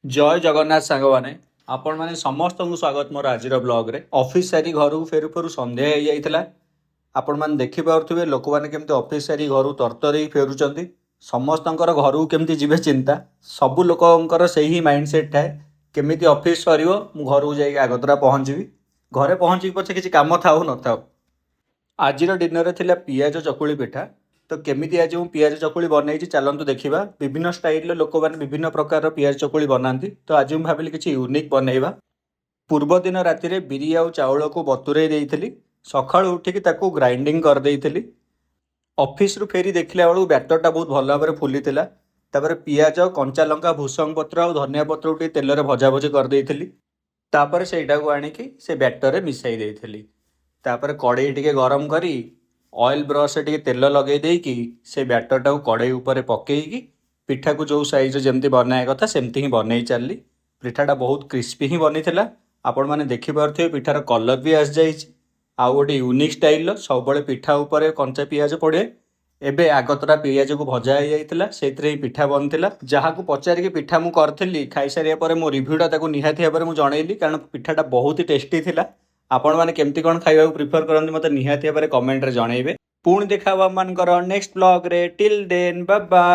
जय जगन्नाथ सांगवाने आपण माने समस्त स्वागत मोर आज ब्लॉग रे ऑफिस सारी घर फेरु फेरु संध्या हो जाइतिला। आपण माने देखि पारुथिबे लोक माने केमते ऑफिस सारी घर तरतरी फेरुचंती। समस्तंकर घर केमती जिवे चिंता सब लोकंकर सही माइंडसेट थाए केमिति ऑफिस सरिवो मु घर जाई आगतरा पहुंचीबी घरे पहुंची पछे किछि काम थाउ न थाउ। आजिर डिनर थिला पियाज चकुली पिठा। तो केमिति आज ମୁଁ ପିଆଜ ଚକୁଳି ବନେଇଛି ଚାଲନ୍ତୁ ଦେଖିବା। ବିଭିନ୍ନ ଷ୍ଟାଇଲର ଲୋକମାନେ ବିଭିନ୍ନ ପ୍ରକାରର ପିଆଜ ଚକୁଳି ବନାନ୍ତି। ତ ଆଜି ମୁଁ ଭାବିଲି କିଛି ୟୁନିକ୍ ବନେଇବା। ପୂର୍ବ ଦିନ ରାତିରେ ବିରି ଆଉ ଚାଉଳକୁ ବତୁରେଇ ଦେଇଥିଲି। ସକାଳୁ ଉଠିକି ତାକୁ ଗ୍ରାଇଣ୍ଡିଙ୍ଗ କରିଦେଇଥିଲି। ଅଫିସରୁ ଫେରି ଦେଖିଲା ବେଳକୁ ବ୍ୟାଟରଟା ବହୁତ ଭଲ ଭାବରେ ଫୁଲିଥିଲା। ତାପରେ ପିଆଜ କଞ୍ଚା ଲଙ୍କା ଭୂଷଙ୍ଗ ପତ୍ର ଆଉ ଧନିଆ ପତ୍ରକୁ ଟିକେ ତେଲରେ ଭଜାଭଜି କରିଦେଇଥିଲି। ତାପରେ ସେଇଟାକୁ ଆଣିକି ସେ ବ୍ୟାଟରରେ ମିଶାଇ ଦେଇଥିଲି। ତାପରେ କଡ଼େଇ ଟିକେ ଗରମ କରି ଅଏଲ୍ ବ୍ରସ୍ରେ ଟିକେ ତେଲ ଲଗେଇ ଦେଇକି ସେ ବ୍ୟାଟରଟାକୁ କଡ଼େଇ ଉପରେ ପକେଇକି ପିଠାକୁ ଯେଉଁ ସାଇଜ୍ରେ ଯେମିତି ବନାଇବା କଥା ସେମିତି ହିଁ ବନେଇ ଚାଲିଲି। ପିଠାଟା ବହୁତ କ୍ରିସ୍ପି ହିଁ ବନିଥିଲା। ଆପଣମାନେ ଦେଖିପାରୁଥିବେ ପିଠାର କଲର୍ ବି ଆସିଯାଇଛି। ଆଉ ଗୋଟେ ୟୁନିକ୍ ଷ୍ଟାଇଲ୍ର ସବୁବେଳେ ପିଠା ଉପରେ କଞ୍ଚା ପିଆଜ ପଡ଼େ। ଏବେ ଆଗତରା ପିଆଜକୁ ଭଜା ହେଇଯାଇଥିଲା ସେଇଥିରେ ହିଁ ପିଠା ବନିଥିଲା। ଯାହାକୁ ପଚାରିକି ପିଠା ମୁଁ କରିଥିଲି ଖାଇସାରିବା ପରେ ମୋ ରିଭ୍ୟୁଟା ତାକୁ ନିହାତି ଭାବରେ ମୁଁ ଜଣେଇଲି, କାରଣ ପିଠାଟା ବହୁତ ଟେଷ୍ଟି ଥିଲା। ଆପଣମାନେ କେମିତି କ'ଣ ଖାଇବାକୁ ପ୍ରିଫର କରନ୍ତି ମୋତେ ନିହାତି ଭାବରେ କମେଣ୍ଟରେ ଜଣେଇବେ। ପୁଣି ଦେଖା ହବ ଆମମାନଙ୍କର ନେକ୍ସଟ ବ୍ଲଗ୍ରେ। Till then bye bye.